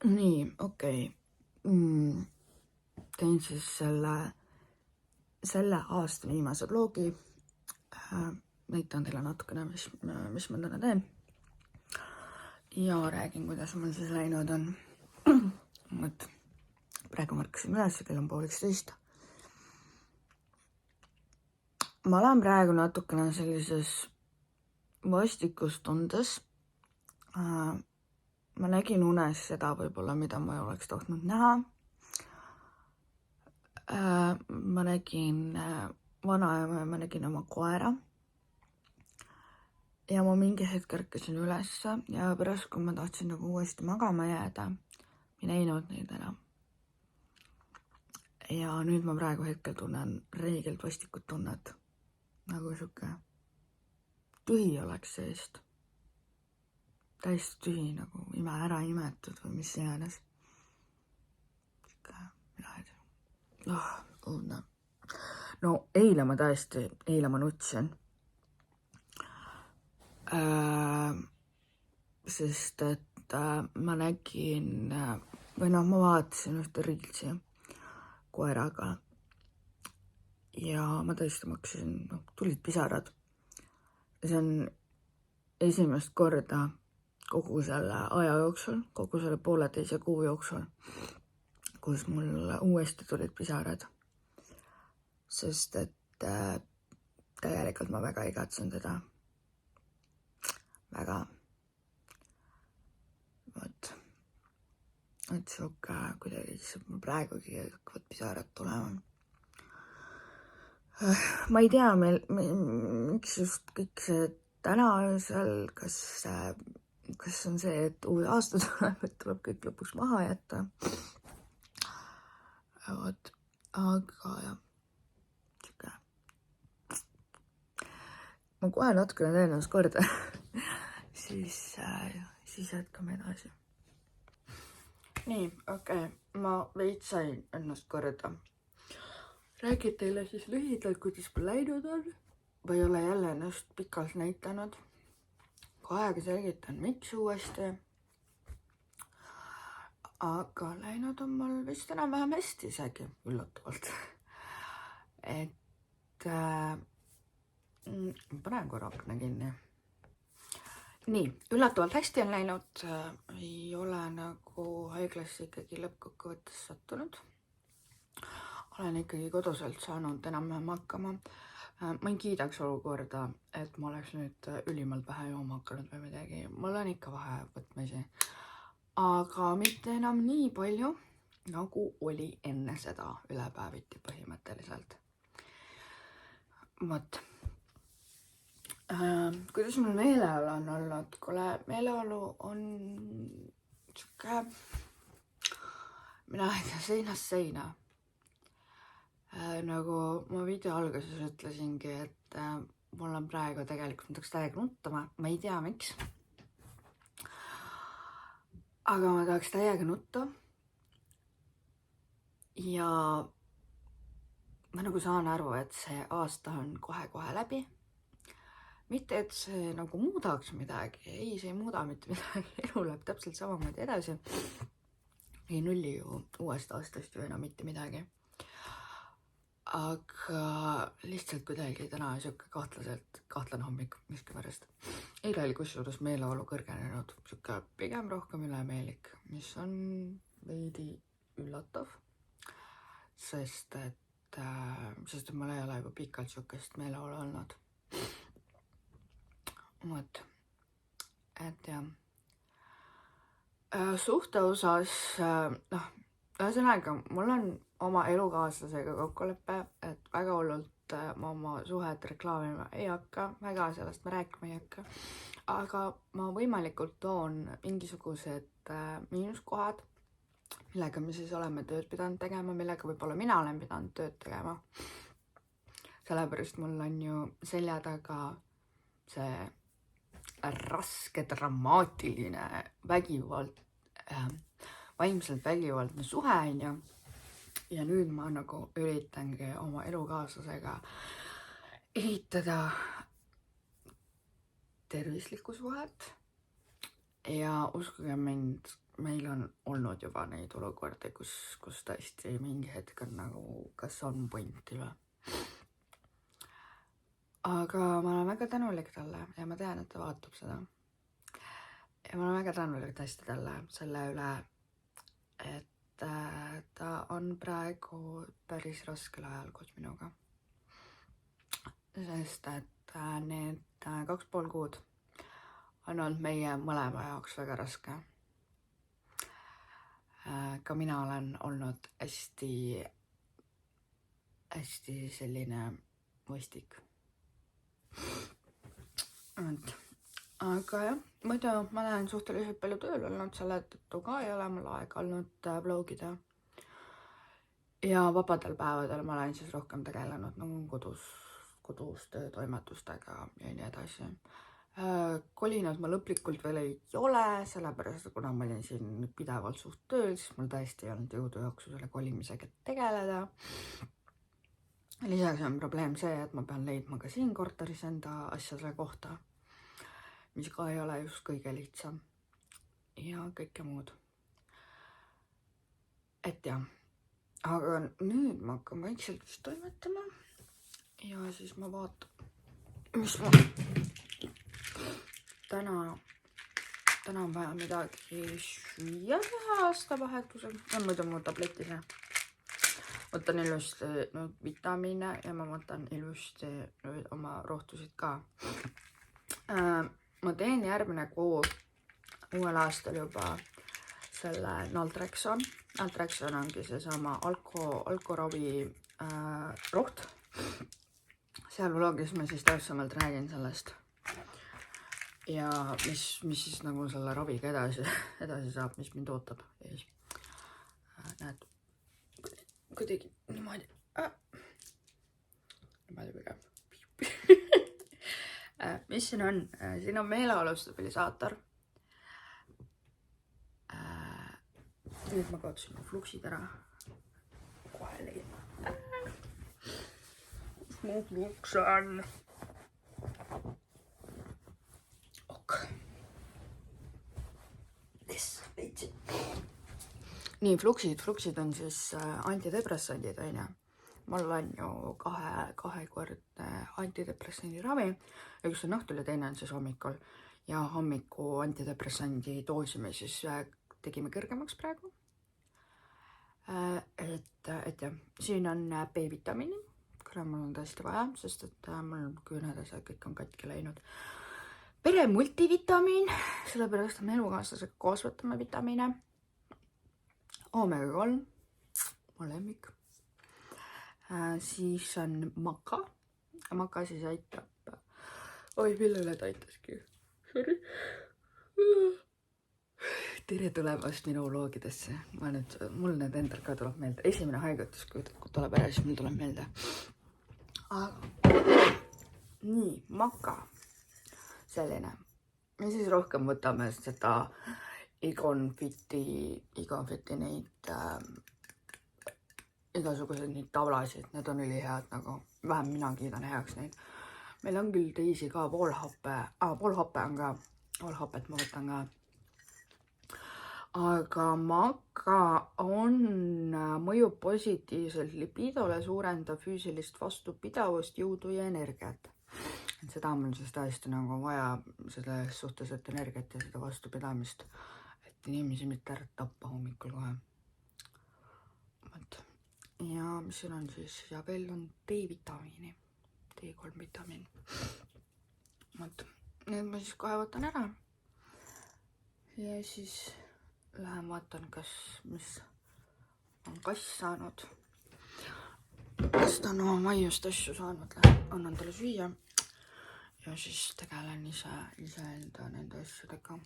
Nii, okei. Teen siis selle aasta viimase vlogi. Näitan teile natukene, mis ma täna teen. Ja räägin, kuidas mul siis läinud on. Et praegu märkasin üles, kell on 12:30. Ma olen praegu natukene sellises vastikus tundes. Ma nägin unes seda võib-olla, mida ma ei oleks tahtnud näha. Ma nägin vanaema ja ma nägin oma koera. Ja ma mingi hetk ärkasin ülesse ja pärast, kui ma tahtsin nagu uuesti magama jääda, ei näinud neid enam. Ja nüüd ma praegu hetkel tunnen reegelt vastikut tunnet, nagu sihuke tühi oleks seest. Täiesti tühi, nagu ära imetud või mis iganes. Mina ei tea. Õudne. No eile ma nutsin. Sest et ma nägin, või noh, ma vaatasin ühte reelsi koeraga. Ja ma tõesti maksin, tulid pisarad. See on esimest korda kogu selle aja jooksul, kogu selle 1,5 kuu jooksul, kus mul uuesti tulid pisarad. Sest et tegelikult ma väga igatsen teda. Väga. Vot. Et sihuke kuidagi lihtsalt mul praegugi hakkavad pisarad tulema. Ma ei tea, miks just kõik see täna öösel, kas on see, et uue aasta tuleb, et tuleb kõik lõpuks maha jätta. Vot, aga jah, sihuke. Ma kohe natukene teen ennast korda, siis jätkame edasi. Nii, okei, ma veits sain ennast korda. Räägin teile siis lühidalt, kuidas mul läinud on. Ma ei ole jälle ennast pikalt näitanud. Kohe selgitan, miks uuesti. Aga läinud on mul vist enam-vähem hästi isegi, üllatavalt. Et panen korra akna kinni. Nii, üllatavalt hästi on läinud. Ei ole nagu haiglasse ikkagi lõppkokkuvõttes sattunud. Olen ikkagi koduselt saanud enam-vähem hakkama. Ma ei kiidaks olukorda, et ma oleks nüüd ülimalt vähe jooma hakanud või midagi. Mul on ikka vahevõtmisi. Aga mitte enam nii palju, nagu oli enne seda ülepäeviti põhimõtteliselt. Vot. Kuidas mul meeleolu on olnud? Kuule, meeleolu on sihuke, mina ei tea, seinast seina. Nagu ma video alguses ütlesingi, et mul on praegu tegelikult tahaks täiega nutta, ma ei tea miks. Aga ma tahaks täiega nutta. Ja ma nagu saan aru, et see aasta on kohe-kohe läbi. Mitte, et see nagu muudaks midagi. Ei, see ei muuda mitte midagi. Elu läheb täpselt samamoodi edasi. Ei nulli ju uuest aastast ju enam mitte midagi. Aga lihtsalt kuidagi täna sihuke kahtlane hommik miskipärast. Eile oli kusjuures meeleolu kõrgenenud, sihuke pigem rohkem ülemeelik, mis on veidi üllatav. Sest et mul ei ole juba pikalt sihukest meeleolu olnud. Vot, et jah. Suhte osas, ühesõnaga, mul on oma elukaaslasega kokkulepe, et väga hullult ma oma suhet reklaamima ei hakka, väga sellest ma rääkima ei hakka. Aga ma võimalikult toon mingisugused miinuskohad, millega me siis oleme tööd pidanud tegema, millega võib-olla mina olen pidanud tööd tegema. Sellepärast mul on ju selja taga see raske, dramaatiline vägivald, vaimselt vägivaldne suhe on ju. Ja nüüd ma nagu üritangi oma elukaaslasega ehitada tervislikku suhet. Ja uskuge mind, meil on olnud juba neid olukordi, kus tõesti mingi hetk on nagu, kas on pointi või. Aga ma olen väga tänulik talle ja ma tean, et ta vaatab seda. Ja ma olen väga tänulik tõesti talle selle üle, et ta on praegu päris raskel ajal koos minuga. Sest et need 2,5 kuud on olnud meie mõlema jaoks väga raske. Ka mina olen olnud hästi selline mõistik. Aga jah, muidu ma olen suhteliselt palju tööl olnud, selle tõttu ka ei ole mul aega olnud vlogida. Ja vabadel päevadel ma olen siis rohkem tegelenud nagu kodus töötoimetustega ja nii edasi. Kolinud ma lõplikult veel ei ole, sellepärast kuna ma olin siin pidevalt suht tööl, siis mul tõesti ei olnud jõudu jooksu selle kolimisega tegeleda. Lisaks on probleem see, et ma pean leidma ka siin korteris enda asjadele kohta, mis ka ei ole just kõige lihtsam ja kõike muud. Et jah, aga nüüd ma hakkan vaikselt vist toimetama ja siis ma vaatan, mis ma täna on vaja midagi süüa teha aastavahetusel. Ja muidu mu tabletis võtan ilusti vitamiine ja ma võtan ilusti oma rohtusid ka. Ma teen järgmine kuu uuel aastal juba selle Naltrexon. Naltrexon ongi seesama alkoravi roht. Seal vlogis ma siis täpsemalt räägin sellest ja mis siis nagu selle raviga edasi saab, mis mind ootab. Ja siis, näed, kuidagi niimoodi pigem. Mis siin on? Siin on meeleolu stabilisaator. Nüüd ma kaotasin mu fluksid ära. Kohe leidma. Kus mu fluks on? Nii, fluksid on siis antidepressandid, on ju. Mul on ju kahekordne antidepressandi ravi. Üks on õhtul ja teine on siis hommikul. Ja hommiku antidepressandi doosi me siis tegime kõrgemaks praegu. Et jah, siin on B-vitamiini, kuna mul on tõesti vaja, sest et mul küüned ja kõik on katki läinud. Pere multivitamiin, sellepärast me elukaaslasega koos võtame vitamiine. Omega 3, mu lemmik. Siis on maka. Maka siis aitab. Oi, mille üle ta aitaski? Sorry. Tere tulemast minu vlogidesse. Mul need endal ka tuleb meelde. Esimene haigutus, kui tuleb ära, siis mul tuleb meelde. Nii, maka. Selline. Ja siis rohkem võtame seda Igonfiti neid igasuguseid neid tavlasid. Need on ülihead, nagu vähem mina kiidan heaks neid. Meil on küll teisi ka, poolhappe on ka. Poolhapet ma võtan ka. Aga maka mõjub positiivselt lipidole, suurendab füüsilist vastupidavust, jõudu ja energiat. Seda on mul siis tõesti nagu vaja selles suhtes, et energiat ja seda vastupidamist, et inimesi mitte ära tappa hommikul kohe. Ja mis siin on siis? Ja veel on D-vitamiini, D3 vitamiin. Need ma siis kohe võtan ära. Ja siis lähen vaatan, mis on kass saanud. Kas ta on oma maiust asju saanud, annan talle süüa. Ja siis tegelen iseenda nende asjadega.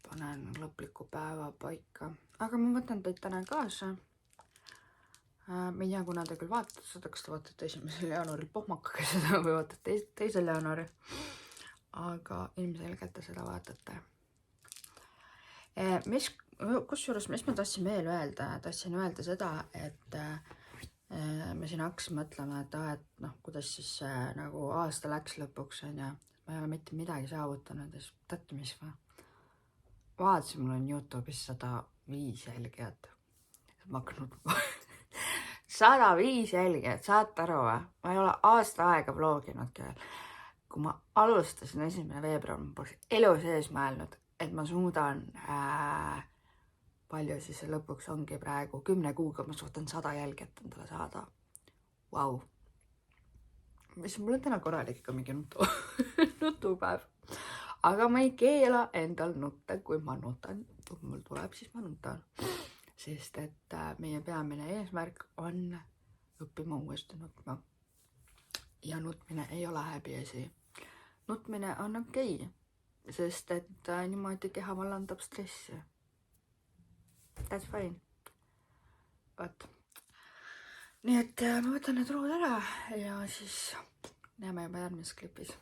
Panen lõpliku päeva paika. Aga ma võtan teid täna kaasa. Ma ei tea, kuna te küll vaatate seda, kas te vaatate 1. jaanuaril pohmakaga seda või vaatate 2. jaanuaril. Aga ilmselgelt te seda vaatate. Kusjuures, mis ma tahtsin veel öelda? Tahtsin öelda seda, et me siin hakkasime mõtlema, et kuidas siis nagu aasta läks lõpuks, on ja ma ei ole mitte midagi saavutanud, ja siis teate mis või? vaatasin, mul on Youtube'is 105 jälgijat. Ma hakanud 105 jälgijat, saate aru või? Ma ei ole aasta aega vloginudki veel. Kui ma alustasin 1. veebruar, ma poleks elu sees mõelnud, et ma suudan, palju siis lõpuks ongi praegu, 10 kuuga ma suudan 100 jälgijat endale saada. Vau. Mis mul on täna korralik ikka mingi nutupäev. Aga ma ei keela endal nutta, kui ma nutan. Kui mul tuleb, siis ma nutan. Sest et meie peamine eesmärk on õppima uuesti nutma. Ja nutmine ei ole häbiasi. Nutmine on okei, sest et niimoodi keha vallandab stressi. That's fine. But. Nii et ma võtan need rood ära ja siis näeme juba järgmises klipis.